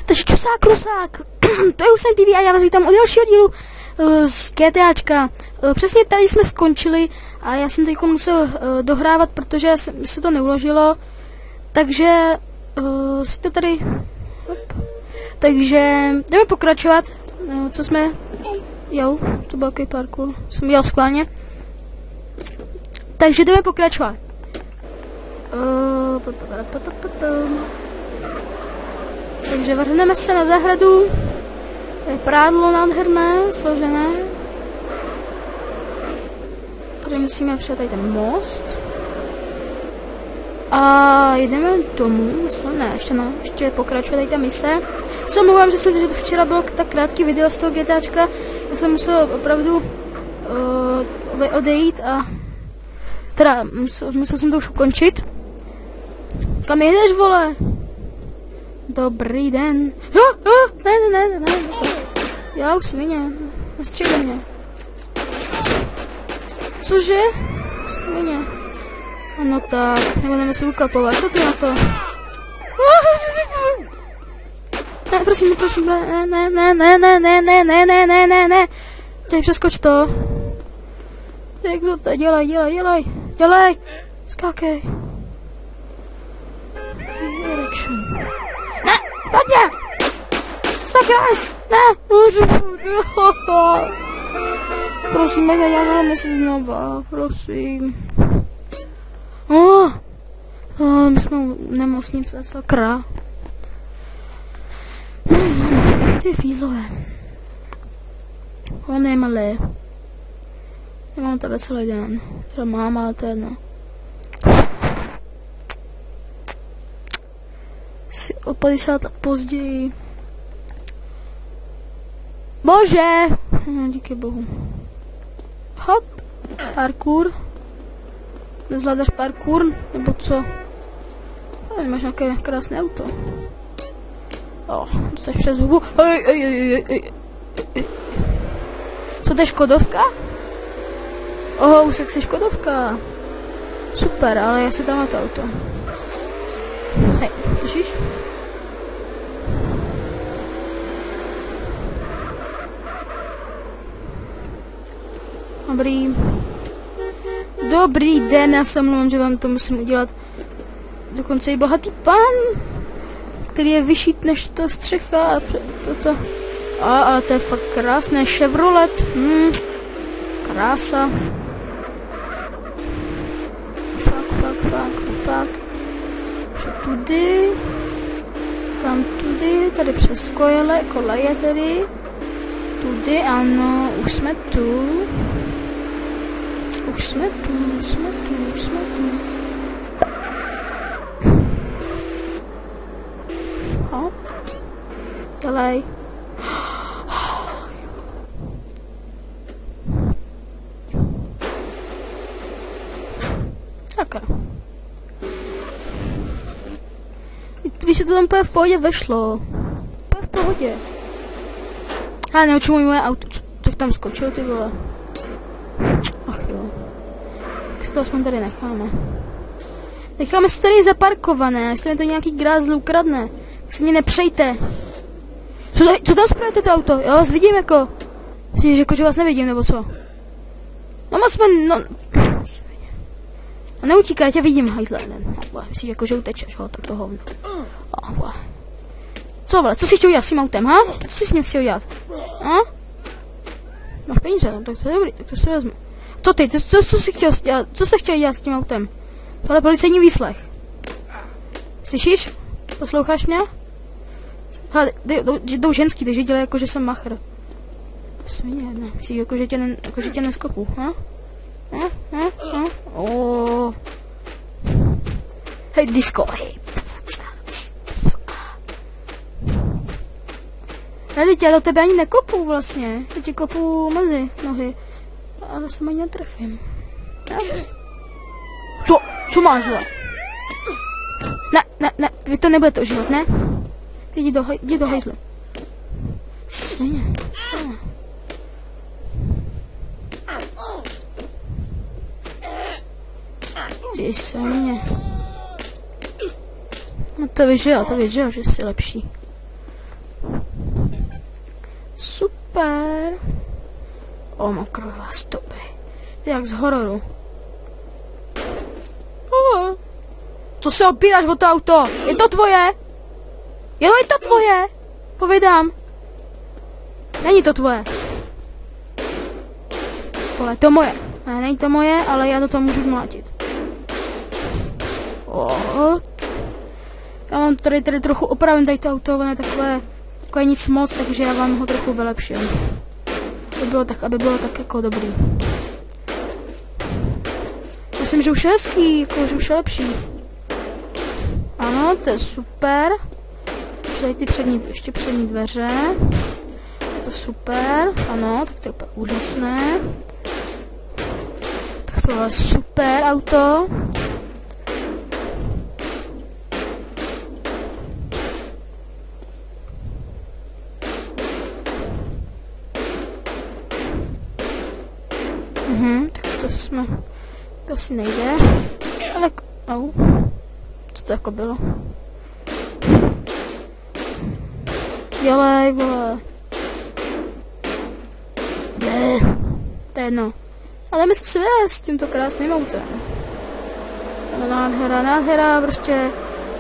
Takže čusák, rusák, to je Husem TV a já vás vítám u dalšího dílu z GTAčka. Přesně tady jsme skončili a já jsem teď musel dohrávat, protože se to neuložilo. Takže si to tady... Takže jdeme pokračovat, co jsme... Jo, to byl takový parkour, jsem dělal skválně. Takže jdeme pokračovat. Takže vrhneme se na zahradu. Je prádlo nádherné, složené. Tady musíme přejet tady ten most. A jedeme domů, myslím, ne, ještě pokračuje tady ta mise. Se omlouvám, že to včera bylo tak krátký video z toho GTAčka. Já jsem musel opravdu odejít a teda musel jsem to už ukončit. Kam jdeš, vole? Dobrý den. Ne. Já už svině. Nestřílej mě. Cože? Svině. Ano tak, nebudeme se ukapovat. Co ty na to? Ne, prosím, ne. Dej, přeskoč to. Jak to tady, dělej. Skákej. Ne, pojďte! Sakra! Ne! Prosím, já se znova, prosím. My jsme u nemocnice, sakra. Ty fízlové. On je malé. Já mám tebe celý den. Teda mám, ale to je jedno. Asi o 50 let později. Bože! Díky bohu. Hop. Parkour. Nezvládáš parkour? Nebo co? Máš nějaké krásné auto. Dostáš přes hubu. Ej. Co to je Škodovka? Úsek se Škodovka. Super, ale já si tam mám to auto. Hej, slyšíš? Dobrý den, já se mluvím, že vám to musím udělat. Dokonce i bohatý pán, který je vyšší než ta střecha a toto. Ale to je fakt krásné. Chevrolet. Krása. Fakt. Že tudy. Tam tudy. Tady přes koleje tedy. Tudy, ano. Už jsme tu. Hop. Dělej. Sakra. Víš, se to tam úplně v pohodě vešlo. Úplně v pohodě. Ale neučumuj moje auto. Co tam skočil, ty vole. Ach jo. Tak si to aspoň tady necháme. Necháme se tady zaparkované. Jestli mi to nějaký grázl ukradne, tak se mě nepřejte. Co tam spravujete to auto? Já vás vidím jako... Myslíš, že vás nevidím, nebo co? No moc no... A neutíká, já tě vidím, hajzle. Myslíš, jako, že utečeš, tak to hovno. Co, vole, co jsi chtěl dělat s tím autem, ha? Co jsi s ním chtěl dělat? Ha? Máš peníze, no, tak to je dobrý, tak to si vezmu. Co ty, co jsi chtěl dělat? Co jsi chtěl dělat s tím autem? Tohle je policejní výslech. Slyšíš? Posloucháš mě? Hele, jdou ženský, takže dělej jako, že jsem machr. Svině, ne. Myslíš, jako, že tě neskopu, ha? Hej, disco, hej. Teď já do tebe ani nekopu vlastně. Já ti kopu mezi nohy. A já se ani netrefím. Co máš, vole? Ne, vy to nebudete užívat, ne? Ty jdi do hejzlu. Svině. Ty svině. No to víš, že jsi lepší. super. O, makrová stopy. To je jak z hororu. Co se opíráš o to auto? Je to tvoje? Jo, je to tvoje. Povědám. Není to tvoje. Vole, to moje. Ne, není to moje, ale já do toho můžu mlátit. Já mám tady trochu opravím tady to auto, ono je takové nic moc, takže já vám ho trochu vylepším. Aby bylo tak jako dobrý. Myslím, že už je hezký, jako, že už je lepší. Ano, to je super. Tady ty ještě přední dveře. Je to super, ano, tak to je úplně úžasné. Tak to je super auto. Tak to asi nejde. Ale, au. Co to jako bylo? Dělej, vole. Ne. To je jedno. Ale my se s tímto krásným autem. Nádhera, prostě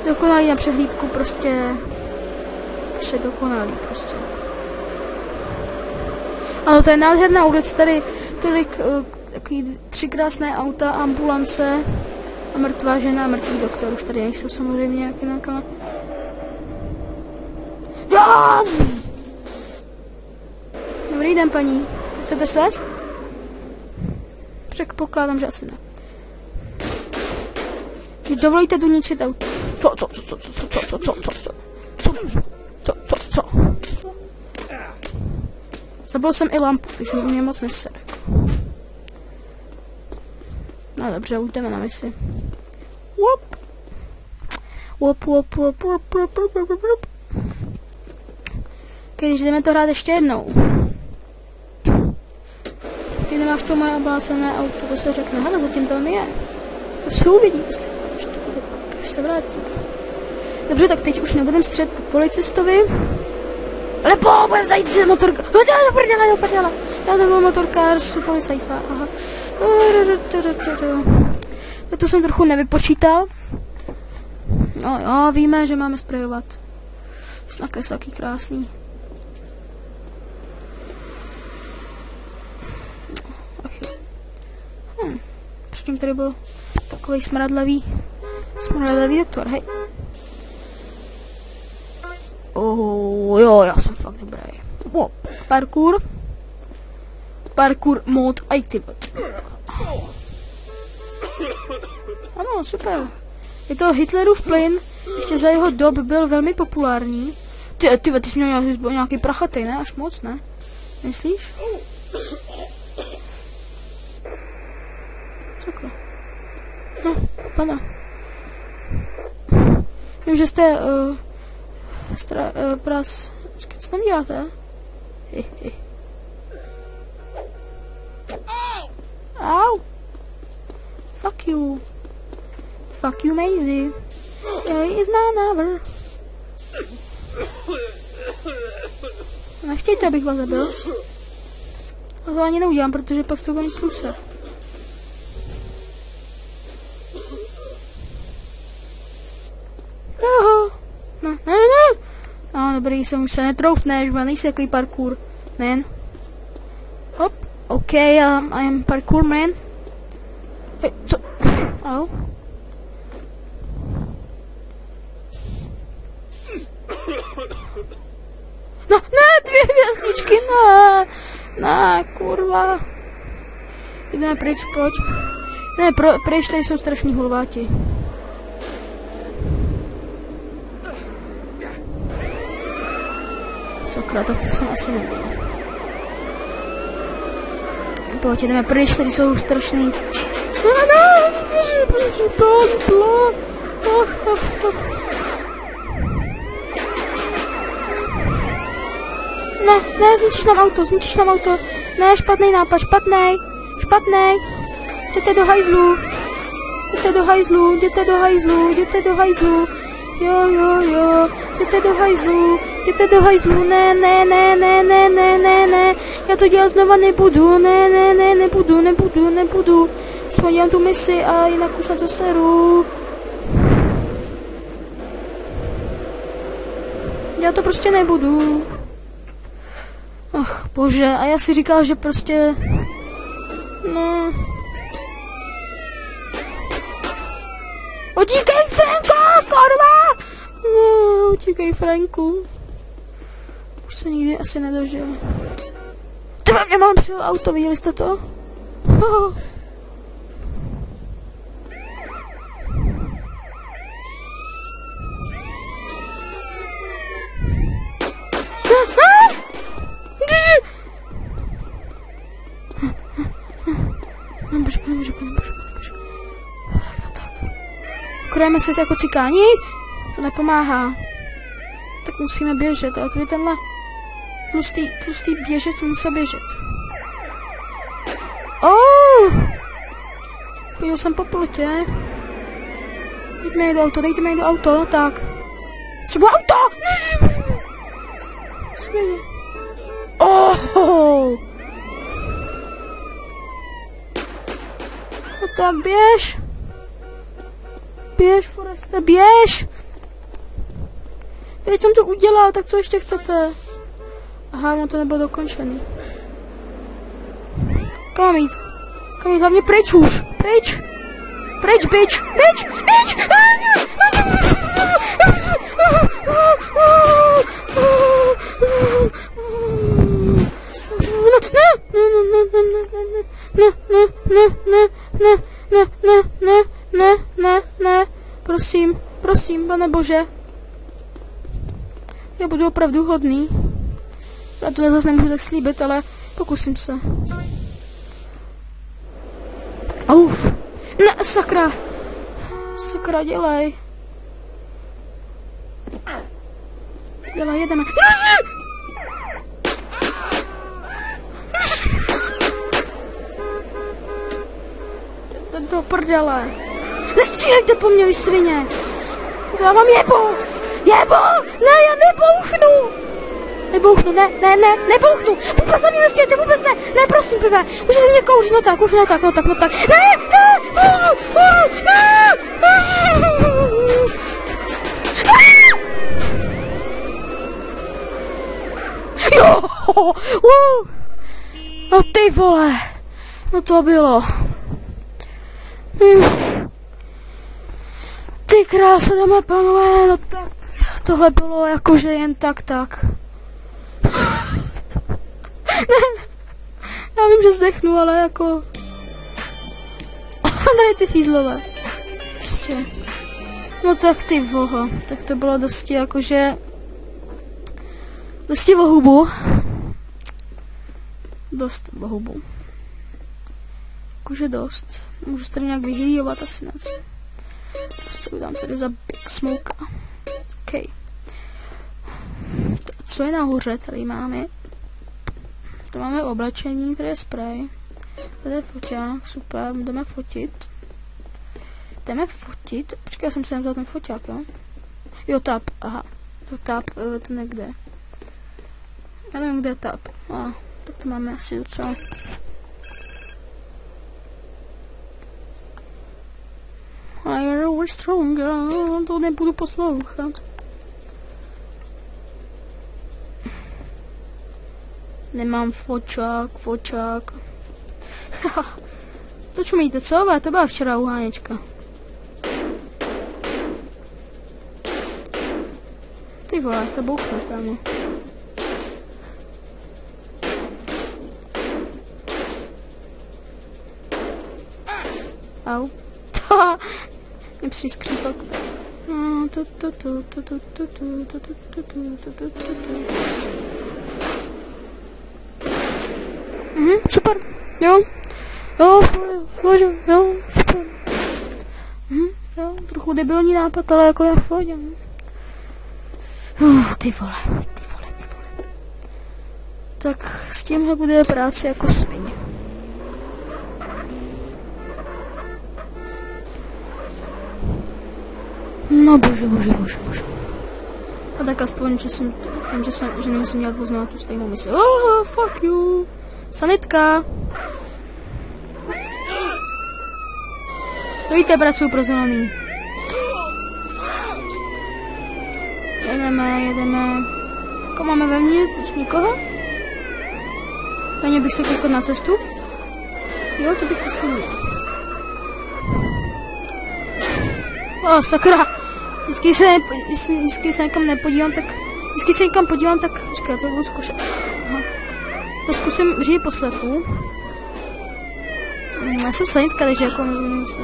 dokonalý na přehlídku, prostě dokonalý, prostě. Ano, to je nádherná ulice, tady tolik, takový 3 krásné auta, ambulance a mrtvá žena a mrtvý doktor, už tady nejsou samozřejmě nějaké náklad. Dobrý den, paní. Chcete svést? Předpokládám, že asi ne. Když dovolíte tu ničit auto. Co? Zabil jsem i lampu, takže mě moc nesere. No dobře, už jdeme na misi. Když jdeme to hrát ještě jednou. Ty nemáš to moje oblácené auto, to se řekne, ale zatím tam je. To se uvidí, když se vrátí. Dobře, tak teď už nebudem střet po policistovi. Ale budem zajít z motorka. Do prdele. Já to byl motorkář, policajta, aha. To jsem trochu nevypočítal. No jo, víme, že máme sprejovat. Nakres jaký krásný. Předtím tady byl takový smradlavý doktor, hej. Jo, já jsem fakt dobrý. Parkour mod activate. Ano, super. Je to Hitlerův plyn, ještě za jeho dob byl velmi populární. Ty jsi měl nějaký prachatej, ne? Až moc, ne? Myslíš? Sakra. No, pana. Vím, že jste co tam děláte? Au! Fuck you, Maisie. Here is my number. Nechtějte, abych vás zabil. A to ani neudělám, protože pak to bude průser. Joho. Ne. No, dobrý, už se netroufneš, nejsi takový parkour man. Hop, OK, I am parkour man. Hej, co? Au. No, ne, 2 hvězdičky, ne, kurva. Jdeme pryč, pojď. Ne, pryč, tady jsou strašní hulváti. Sakra, tak to jsem asi nebyl. Pojď, jdeme pryč, tady jsou strašný. No, ne, zničíš nám auto. Ne, špatný nápad, špatný. Jděte do hajzlu. Jo. Jděte do hajzlu. Jděte do hajzlu, ne, ne, ne, ne, ne, ne, ne, ne. Já to dělat znova nebudu, ne, ne, ne, nebudu. Aspoň dělám tu misi a jinak už na to seru. Já to prostě nebudu. Ach, bože, a já si říkal, že prostě... No... Utíkej, Franko, korva! No, utíkej, Franku. Už se nikdy asi nedožil. Třeba mě mám přijel auto, viděli jste to? Oh. Bože. Tak. Krujeme se jako cikáni? To nepomáhá. Tak musíme běžet, ale to je tenhle tlustý běžec musí běžet. Chodil jsem po plotě. Dejte mi do auto, tak. Třeba auto! Svědě. No tak běž. Běž, Foreste, běž. Teď jsem to udělal, tak co ještě chcete? Aha, no to nebylo dokončený. Kam mám jít? Hlavně pryč už. Pryč, bitch. Ne. Prosím, pane bože. Já budu opravdu hodný. Já to zase nemůžu tak slíbit, ale pokusím se. Uf. Ne, sakra. Sakra, dělej. Jedeme. Do prdele. Nestřílejte po mně, vy svině. Já vám jebo. Ne, já nebouchnu, ne, nebouchnu. Vůbec na mě nestřílejte, vůbec ne. Ne, prosím, pivé. Už se mě kouří, no tak. Ne. Jo. No ty vole. No to bylo. Ty kráso, dámy a pánové, no tak, tohle bylo jakože jen tak. Já vím, že zdechnu, ale jako... Tady ty fízlové. Prostě. No tak ty voho, tak to bylo dosti jakože... Dosti vohubu. Dost vohubu. Jakože dost. Můžu se tady nějak vyhýlovat asi na co. Prostě udám tady za Big Smoke. OK. Co je nahoře? Tady máme. Tady máme oblečení, tady je spray. Tady je foťák, super, jdeme fotit. Počkej, já jsem si nevzal ten foťák, jo? Jo, tap, aha. Jo, tap, ten je kde? Já nevím, kde je tap. Tak to máme asi docela. We're stronger, to nebudu poslouchat. Nemám fočák. To čumíte, co? To byla včera uháněčka. Ty vole, to bouchne, kámo. Au. Mě přijde skřípal. Super. Jo, super. Jo, trochu debilní nápad, ale jako já v pohodě. Ty vole. Tak s tímhle bude práce jako svině. No bože. A tak aspoň, že nemusím dělat znovu tu stejnou misi. Oh, fuck you. Sanitka. To víte, pracuji pro zelený. Jedeme. Koho máme vevnitř? Nikoho? Měl bych se koukat na cestu? Jo, to bych asi měl. O, sakra. Vždycky se někam nepodívám, tak... Vždycky se někam podívám, tak... Počkej, to budu zkoušet. Aha. To zkusím říct po slepu. Já jsem sanitka, takže jako...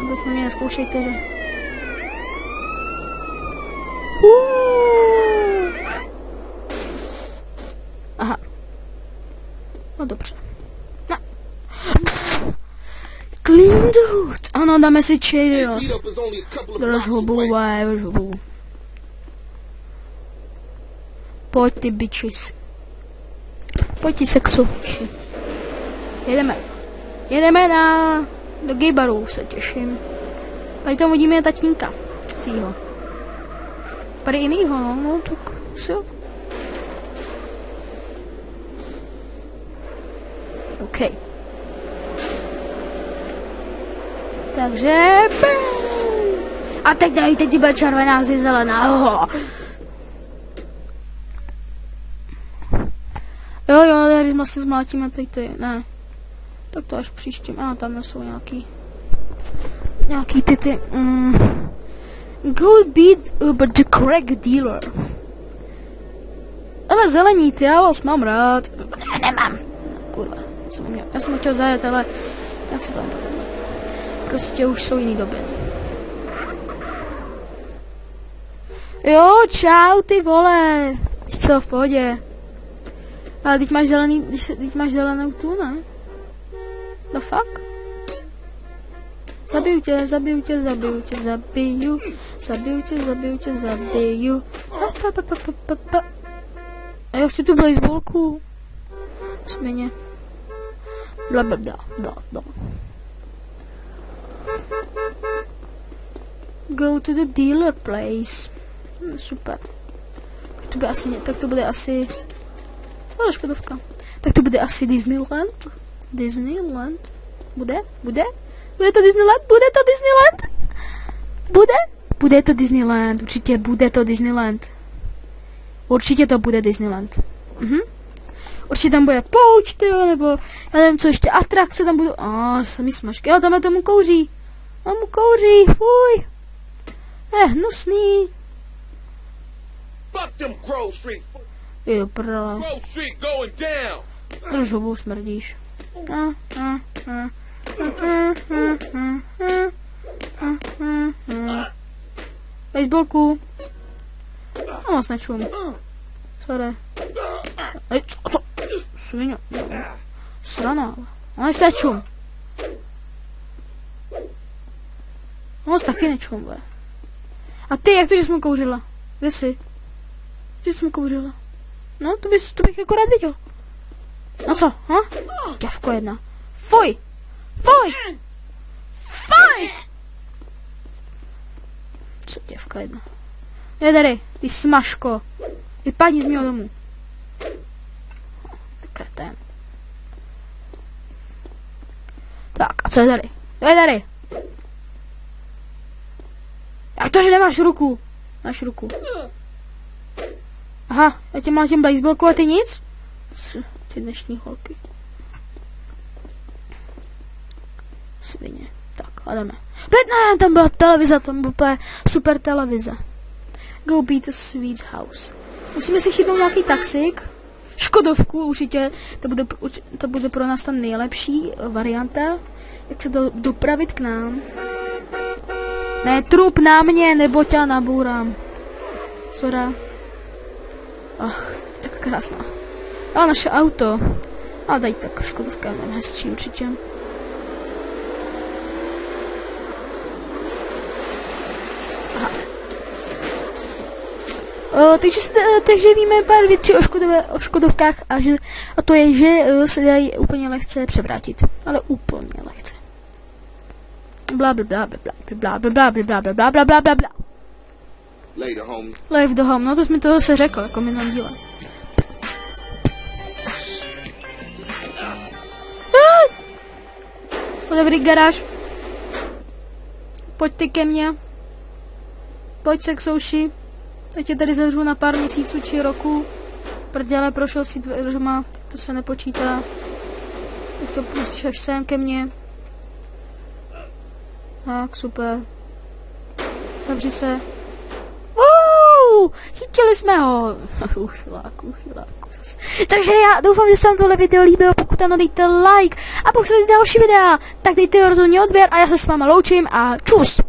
To se na mě neskoušejte, že... Aha. No dobře. No. Clean dude. Ano, dáme si Cheerios. Drž hubu. Pojď ty bitches. Pojď ty sexovči. Jedeme do gaybaru, už se těším. Tady tam vidíme tatínka. Týho. Tady jinýho, no tak si jo. OK. Takže... A teď bude červená, zelená. Oh. Jo, tady se zmátíme ty. Ne. Tak to až příště. A tam jsou nějaký ty. Go beat the crack dealer. Ale zelení, já vás mám rád. Ne, nemám. Kurva, já jsem chtěl zajet, ale jak se tam povedlo. Prostě už jsou jiný doby. Jo, čau ty vole. Co, v pohodě. Ale teď máš zelenou tu, ne? No fuck? Zabiju tě. A já chci tu baseballku. Směně. Bla. Go to the dealer place. Super. Tak to bude asi... Ale škodovka. Tak to bude asi Disneyland. Bude to Disneyland? Bude to Disneyland. Určitě bude to Disneyland. Určitě to bude Disneyland. Určitě tam bude pouč, nebo já nevím, co ještě, atrakce tam budou. Samý smažky. Jo, tam tomu kouří. Fuj. Hnusný. Jo, prala. Drž hubu, smrdíš. Baseballku. A moc nečum. Sorry. Co? Svině. Srana. Ale se čum. Moc taky nečum, be. A ty, jak to, že jsi mu kouřila? Kde jsi? Že jsi mu kouřila? No, to bych jako rád viděl. No co, ha? Děvko jedna. Fuj! Co děvka jedna? Je tady, ty smažko. Vypadni z mého domu. Kretén. Tak, a co je tady? Jak to, že nemáš ruku? Máš ruku. Aha, já tě mám baseballku a ty nic? Ty dnešní holky. Svině. Tak, a jdeme. Ne, tam byla televize, tam byla super televize. Go beat the sweet house. Musíme si chytnout nějaký taxík. Škodovku určitě, to bude pro nás ta nejlepší varianta, jak se dopravit k nám. Ne, trup na mě, nebo tě nabourám. Sorry. Tak krásná. A naše auto. A daj tak, škodovka je mám hezčí určitě. Takže víme pár věcí o škodovkách a to je, že se dají úplně lehce převrátit. Ale úplně lehce. Bla. Leave the home, no to jsi mi to zase řekl, jako minulým dílem. Otevři garáž. Pojď ty ke mně. Pojď se k souši. Teď tě tady zavřu na pár měsíců či roku. Prděle, prošel si dveřma, to se nepočítá. Tak to pustíš až sem ke mně. Tak, super. Zavři se. Chytili jsme ho. Uchyláku. Takže já doufám, že se vám tohle video líbilo, pokud ano, dejte like. A pokud chcete další videa, tak dejte rozhodně odběr a já se s váma loučím a čus.